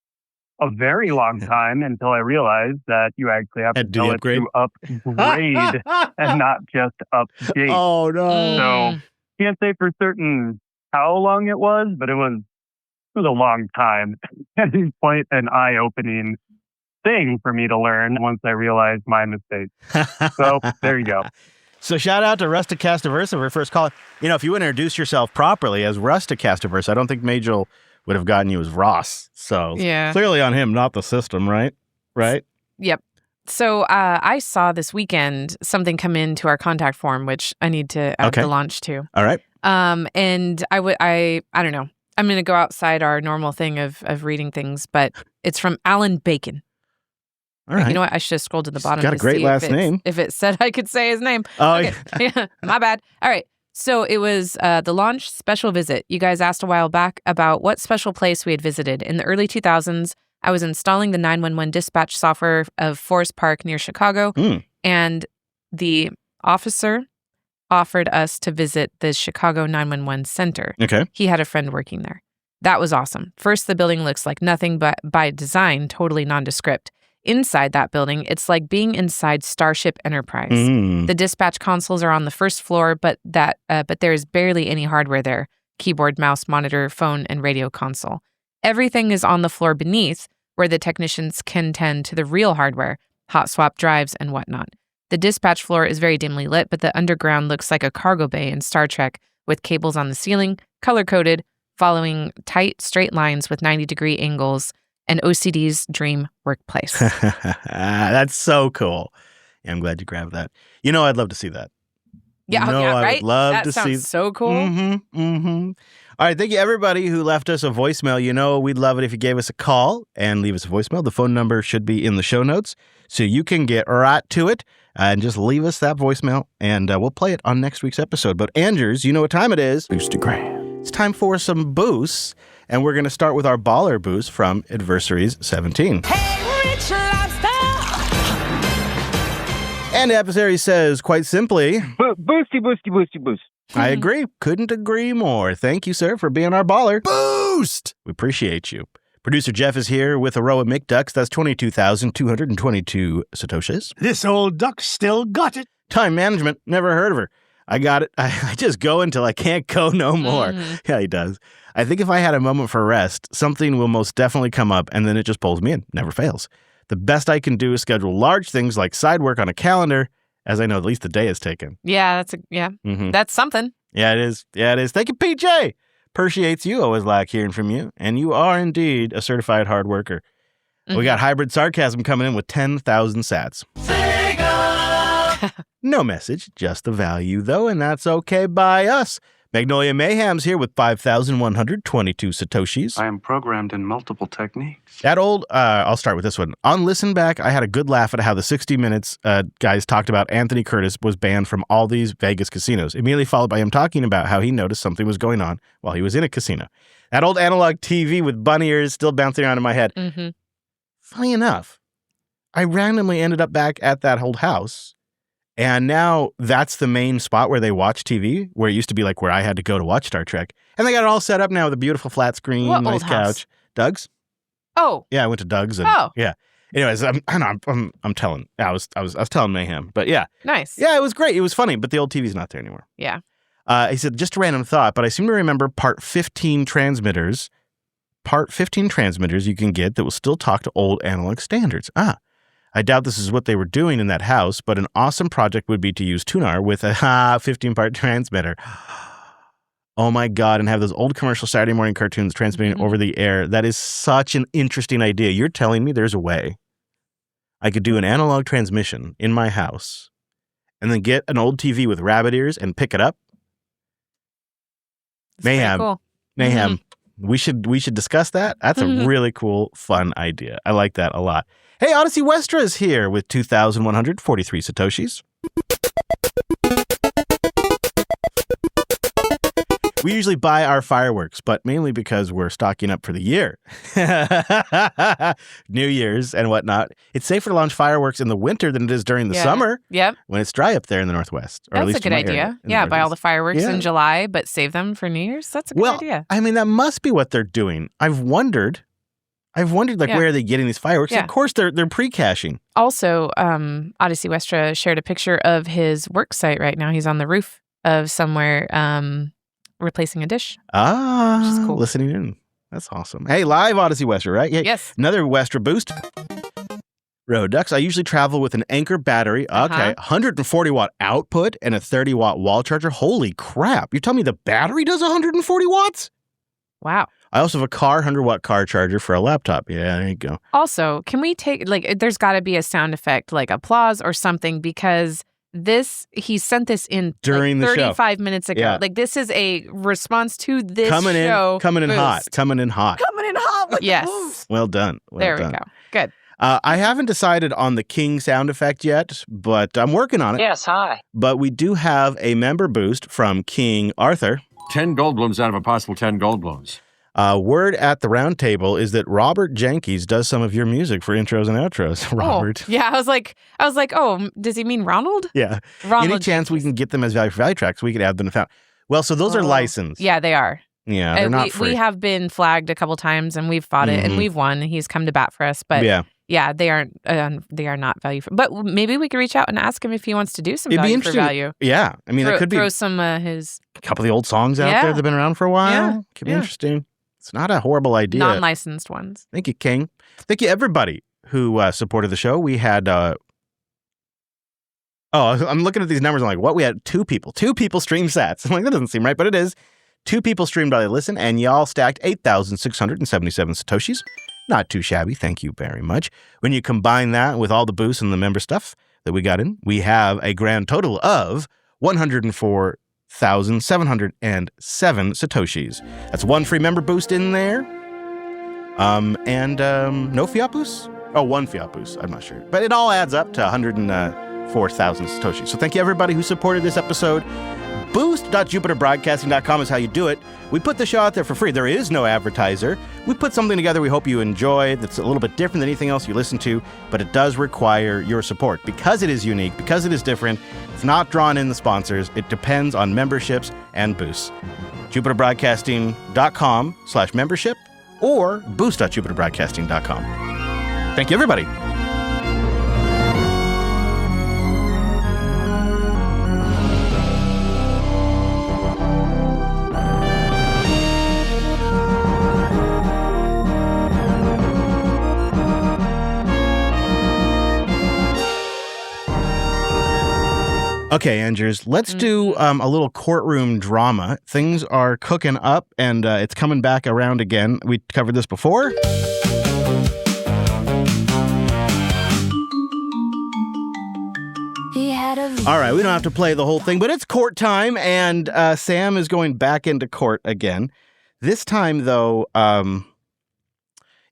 a very long time until I realized that you actually have to tell it to upgrade and not just update. Oh, no. So can't say for certain how long it was, but it was a long time. At this point, an eye-opening thing for me to learn once I realized my mistake. So there you go. So shout out to Rusticastiverse for first call. If you introduce yourself properly as Rusticastiverse, I don't think Majel would have gotten you as Ross. So clearly on him, not the system, right? Right? Yep. So I saw this weekend something come into our contact form, which I need to add the launch to. All right. And I don't know. I'm going to go outside our normal thing of reading things, but it's from Alan Bacon. All right. You know what? I should have scrolled to the bottom. Got a to great see last name. If it said I could say his name. Oh, okay. Yeah. My bad. All right. So it was the launch special visit. You guys asked a while back about what special place we had visited. In the early 2000s, I was installing the 911 dispatch software of Forest Park near Chicago, and the officer offered us to visit the Chicago 911 Center. Okay. He had a friend working there. That was awesome. First, the building looks like nothing but by design, totally nondescript. Inside that building, it's like being inside Starship Enterprise. The dispatch consoles are on the first floor, but there is barely any hardware there. Keyboard, mouse, monitor, phone, and radio console. Everything is on the floor beneath, where the technicians can tend to the real hardware, hot swap drives, and whatnot. The dispatch floor is very dimly lit, but the underground looks like a cargo bay in Star Trek, with cables on the ceiling, color-coded, following tight, straight lines with 90-degree angles, and OCD's dream workplace. That's so cool. Yeah, I'm glad you grabbed that. You know, I'd love to see that. Yeah, you know, yeah, I right? would love that to see. sounds so cool. All right, thank you everybody who left us a voicemail. You know, we'd love it if you gave us a call and leave us a voicemail. The phone number should be in the show notes, so you can get right to it and just leave us that voicemail, and we'll play it on next week's episode. But Andrews, you know what time it is. Boostagram. It's time for some boosts, and we're going to start with our baller boost from Adversaries 17. And Adversary says, quite simply, boosty. I agree. Couldn't agree more. Thank you, sir, for being our baller. Boost! We appreciate you. Producer Jeff is here with a row of McDucks. That's 22,222 Satoshis. This old duck still got it. Time management. Never heard of her. I got it. I just go until I can't go no more. Yeah, he does. I think if I had a moment for rest, something will most definitely come up, and then it just pulls me in. Never fails. The best I can do is schedule large things like side work on a calendar, as I know at least the day is taken. Yeah, that's something. Yeah, it is. Yeah, it is. Thank you, PJ. Appreciates you. Always like hearing from you. And you are indeed a certified hard worker. We got Hybrid Sarcasm coming in with 10,000 sats. No message, just the value, though, and that's okay by us. Magnolia Mayhem's here with 5,122 Satoshis. I am programmed in multiple techniques. That old, I'll start with this one. On Listen Back, I had a good laugh at how the 60 Minutes guys talked about Anthony Curtis was banned from all these Vegas casinos, immediately followed by him talking about how he noticed something was going on while he was in a casino. That old analog TV with bunny ears still bouncing around in my head. Funny enough, I randomly ended up back at that old house. And now that's the main spot where they watch TV, where it used to be like where I had to go to watch Star Trek. And they got it all set up now with a beautiful flat screen, What nice old couch. house? Doug's? Oh. Yeah, I went to Doug's. And, yeah. Anyways, I'm telling. I was telling Mayhem, but yeah. Nice. Yeah, it was great. It was funny, but the old TV's not there anymore. Yeah. He said, just a random thought, but I seem to remember part 15 transmitters you can get that will still talk to old analog standards. I doubt this is what they were doing in that house, but an awesome project would be to use Tunar with a 15-part transmitter. Oh my God, and have those old commercial Saturday morning cartoons transmitting over the air. That is such an interesting idea. You're telling me there's a way I could do an analog transmission in my house and then get an old TV with rabbit ears and pick it up? Mayhem. Cool. Mayhem. We should discuss that. That's a really cool, fun idea. I like that a lot. Hey, Odyssey Westra is here with 2,143 Satoshis. We usually buy our fireworks, but mainly because we're stocking up for the year. New Year's and whatnot. It's safer to launch fireworks in the winter than it is during the summer. Yep. When it's dry up there in the Northwest. Or That's at least a good idea. Yeah, buy all the fireworks in July, but save them for New Year's. That's a good idea. I mean, that must be what they're doing. I've wondered like where are they getting these fireworks? Yeah. Of course they're pre-caching. Also, Odyssey Westra shared a picture of his work site right now. He's on the roof of somewhere replacing a dish. Which is cool. Listening in. That's awesome. Hey, live Odyssey Westra, right? Yeah. Yes. Another Westra boost. Road Ducks. I usually travel with an Anker battery. Okay. 140 watt output and a 30 watt wall charger. Holy crap. You tell me the battery does 140 watts? Wow. I also have a 100 watt car charger for a laptop. Yeah, there you go. Also, can we take, there's got to be a sound effect, like applause or something, because he sent this in during the 35 minutes ago. Yeah. This is a response to this coming show. Coming in hot. Coming in hot with yes. the boost. Well done. Well there done. we go. Good. I haven't decided on the King sound effect yet, but I'm working on it. Yes, hi. But we do have a member boost from King Arthur. 10 Goldblums out of a possible 10 Goldblums. Word at the round table is that Robert Jenkins does some of your music for intros and outros. Robert. Oh, yeah, I was like, oh, does he mean Ronald? Yeah. Ronald Any chance we can get them as value for value tracks, we could add them to found. Well, so those are licensed. Yeah, they are. Yeah, they're not free. We have been flagged a couple times and we've fought it and we've won. He's come to bat for us, but yeah, they aren't. They are not value for. But maybe we could reach out and ask him if he wants to do some value for value. Yeah, I mean, it could be throw some his a couple of the old songs out there that have been around for a while. Yeah. Could be interesting. It's not a horrible idea. Non-licensed ones. Thank you, King. Thank you, everybody who supported the show. We had. I'm looking at these numbers. I'm like, what? We had two people stream sats. I'm like, that doesn't seem right, but it is. 2 people streamed while they listen, and y'all stacked 8,677 Satoshis. Not too shabby. Thank you very much. When you combine that with all the boosts and the member stuff that we got in, we have a grand total of 104,707 Satoshis. That's 1 free member boost in there. And no fiat boosts? Oh, 1 fiat boost. I'm not sure. But it all adds up to 104,000 Satoshis. So thank you, everybody who supported this episode. Boost.jupiterbroadcasting.com is how you do it. We put the show out there for free. There is no advertiser. We put something together we hope you enjoy that's a little bit different than anything else you listen to, but it does require your support. Because it is unique, because it is different, it's not drawn in the sponsors. It depends on memberships and boosts. JupiterBroadcasting.com/membership or boost.jupiterbroadcasting.com. Thank you, everybody. Okay, Andrews, let's do a little courtroom drama. Things are cooking up, and it's coming back around again. We covered this before. All right, we don't have to play the whole thing, but it's court time, and Sam is going back into court again. This time, though,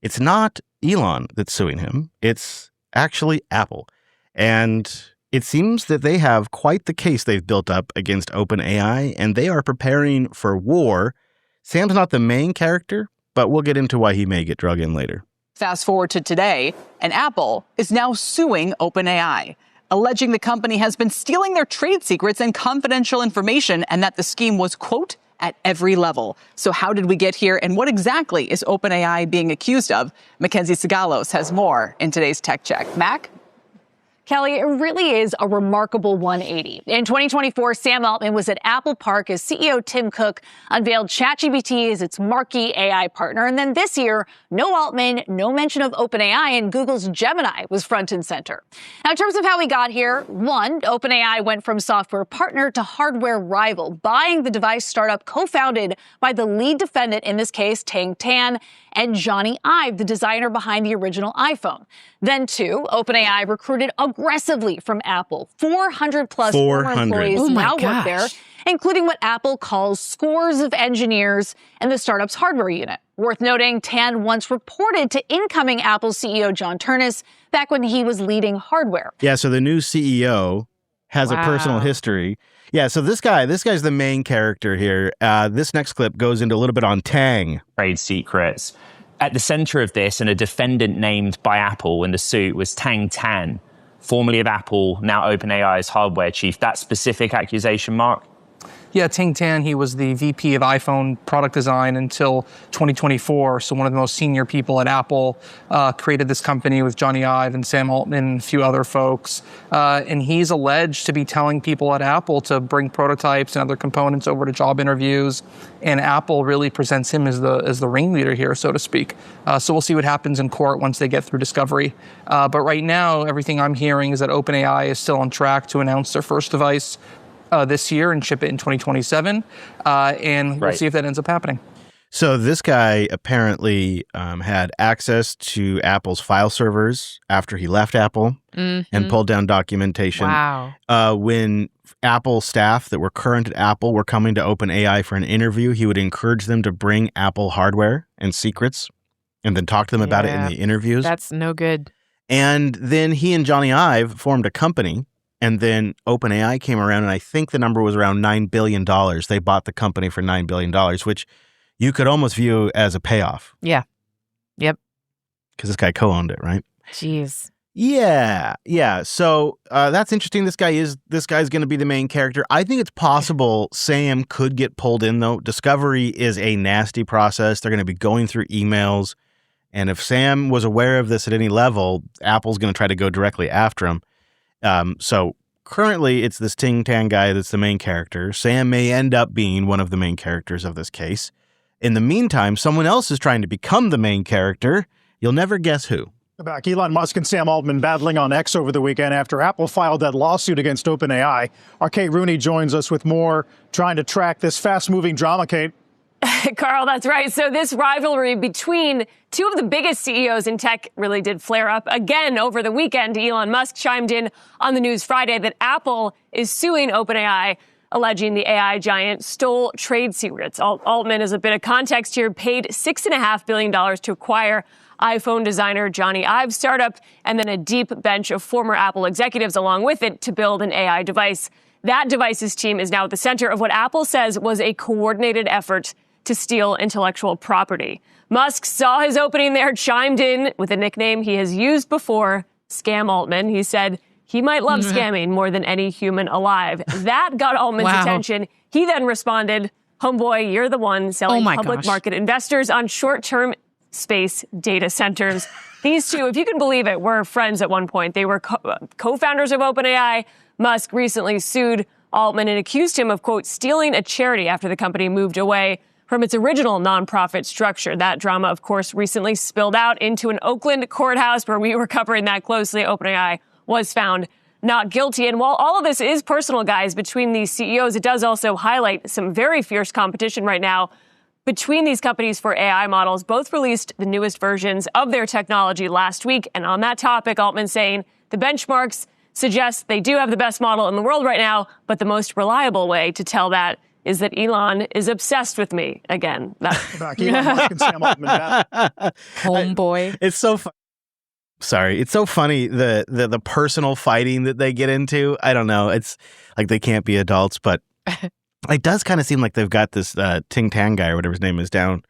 it's not Elon that's suing him. It's actually Apple. And it seems that they have quite the case they've built up against OpenAI, and they are preparing for war. Sam's not the main character, but we'll get into why he may get drug in later. Fast forward to today, and Apple is now suing OpenAI, alleging the company has been stealing their trade secrets and confidential information, and that the scheme was, quote, at every level. So how did we get here, and what exactly is OpenAI being accused of? Mackenzie Sigalos has more in today's Tech Check. Mac? Kelly, it really is a remarkable 180. In 2024, Sam Altman was at Apple Park as CEO Tim Cook unveiled ChatGPT as its marquee AI partner. And then this year, no Altman, no mention of OpenAI, and Google's Gemini was front and center. Now, in terms of how we got here, one, OpenAI went from software partner to hardware rival, buying the device startup co-founded by the lead defendant in this case, Tang Tan, and Johnny Ive, the designer behind the original iPhone. Then two, OpenAI recruited aggressively from Apple. 400 plus former employees now work there, including what Apple calls scores of engineers in the startup's hardware unit. Worth noting, Tan once reported to incoming Apple CEO John Ternus back when he was leading hardware. Yeah, so the new CEO has a personal history. Yeah, so this guy's the main character here. This next clip goes into a little bit on Tang. Trade secrets. At the center of this, and a defendant named by Apple in the suit, was Tang Tan, formerly of Apple, now OpenAI's hardware chief. That specific accusation, Mark? Yeah, Tang Tan, he was the VP of iPhone product design until 2024. So one of the most senior people at Apple, created this company with Johnny Ive and Sam Altman and a few other folks. And he's alleged to be telling people at Apple to bring prototypes and other components over to job interviews. And Apple really presents him as the ringleader here, so to speak. So we'll see what happens in court once they get through discovery. But right now, everything I'm hearing is that OpenAI is still on track to announce their first device this year and ship it in 2027. And we'll see if that ends up happening. So this guy apparently had access to Apple's file servers after he left Apple and pulled down documentation. Wow. When Apple staff that were current at Apple were coming to OpenAI for an interview, he would encourage them to bring Apple hardware and secrets and then talk to them about it in the interviews. That's no good. And then he and Johnny Ive formed a company, and then OpenAI came around, and I think the number was around $9 billion. They bought the company for $9 billion, which you could almost view as a payoff. Yeah. Yep. Because this guy co-owned it, right? Jeez. Yeah. So that's interesting. This guy's going to be the main character. I think it's possible Sam could get pulled in, though. Discovery is a nasty process. They're going to be going through emails. And if Sam was aware of this at any level, Apple's going to try to go directly after him. So currently, it's this Ting Tan guy that's the main character. Sam may end up being one of the main characters of this case. In the meantime, someone else is trying to become the main character. You'll never guess who. Back, Elon Musk and Sam Altman battling on X over the weekend after Apple filed that lawsuit against OpenAI. Our Kate Rooney joins us with more, trying to track this fast-moving drama, Kate. Carl, that's right. So this rivalry between two of the biggest CEOs in tech really did flare up again over the weekend. Elon Musk chimed in on the news Friday that Apple is suing OpenAI, alleging the AI giant stole trade secrets. Altman, as a bit of context here, paid $6.5 billion to acquire iPhone designer Johnny Ive's startup, and then a deep bench of former Apple executives along with it to build an AI device. That device's team is now at the center of what Apple says was a coordinated effort to steal intellectual property. Musk saw his opening there, chimed in with a nickname he has used before, Scam Altman. He said he might love scamming more than any human alive. That got Altman's attention. He then responded, homeboy, you're the one selling public market investors on short-term space data centers. These two, if you can believe it, were friends at one point. They were co-founders of OpenAI. Musk recently sued Altman and accused him of, quote, stealing a charity after the company moved away from its original nonprofit structure. That drama, of course, recently spilled out into an Oakland courthouse where we were covering that closely. OpenAI was found not guilty. And while all of this is personal, guys, between these CEOs, it does also highlight some very fierce competition right now between these companies for AI models. Both released the newest versions of their technology last week. And on that topic, Altman saying the benchmarks suggest they do have the best model in the world right now, but the most reliable way to tell that is that Elon is obsessed with me again. Homeboy. It's so sorry. It's so funny, the personal fighting that they get into. I don't know. It's like they can't be adults, but it does kind of seem like they've got this Ting Tan guy or whatever his name is down.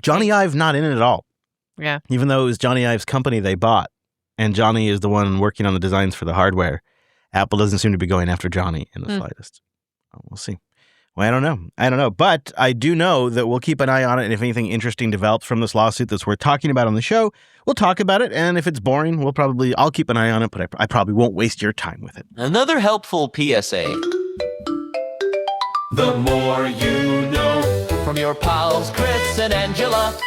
Johnny Ive not in it at all. Yeah. Even though it was Johnny Ive's company they bought, and Johnny is the one working on the designs for the hardware. Apple doesn't seem to be going after Johnny in the slightest. We'll see. Well, I don't know. But I do know that we'll keep an eye on it. And if anything interesting develops from this lawsuit that's worth talking about on the show, we'll talk about it. And if it's boring, I'll keep an eye on it, but I probably won't waste your time with it. Another helpful PSA. The more you know, from your pals Chris and Angela.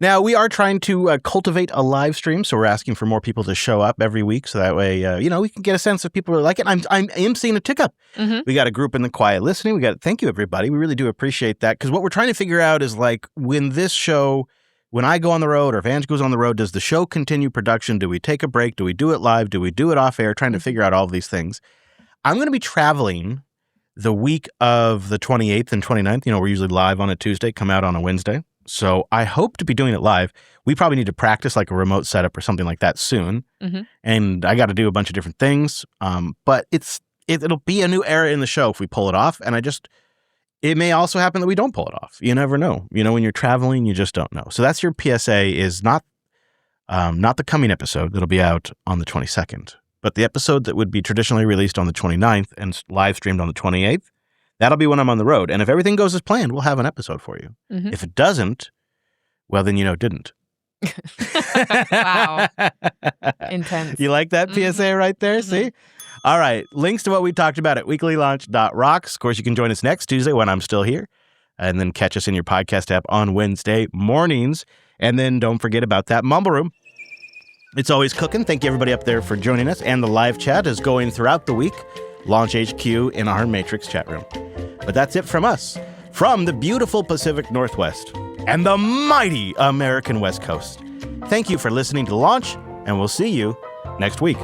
Now, we are trying to cultivate a live stream, so we're asking for more people to show up every week, so that way, we can get a sense if people are like it. I am seeing a tick up. Mm-hmm. We got a group in the quiet listening. Thank you, everybody. We really do appreciate that, because what we're trying to figure out is, like, when I go on the road or if Ange goes on the road, does the show continue production? Do we take a break? Do we do it live? Do we do it off air? Trying to figure out all of these things. I'm going to be traveling the week of the 28th and 29th. We're usually live on a Tuesday, come out on a Wednesday. So I hope to be doing it live. We probably need to practice like a remote setup or something like that soon. Mm-hmm. And I got to do a bunch of different things. But it'll be a new era in the show if we pull it off. And it may also happen that we don't pull it off. You never know. When you're traveling, you just don't know. So that's your PSA, is not the coming episode that'll be out on the 22nd, but the episode that would be traditionally released on the 29th and live streamed on the 28th. That'll be when I'm on the road. And if everything goes as planned, we'll have an episode for you. Mm-hmm. If it doesn't, well, then didn't. Wow. Intense. You like that PSA right there? Mm-hmm. See? All right. Links to what we talked about at weeklylaunch.rocks. Of course, you can join us next Tuesday when I'm still here. And then catch us in your podcast app on Wednesday mornings. And then don't forget about that Mumble Room. It's always cooking. Thank you, everybody up there, for joining us. And the live chat is going throughout the week. Launch HQ in our Matrix chat room. But that's it from us, from the beautiful Pacific Northwest and the mighty American West Coast. Thank you for listening to Launch, and we'll see you next week.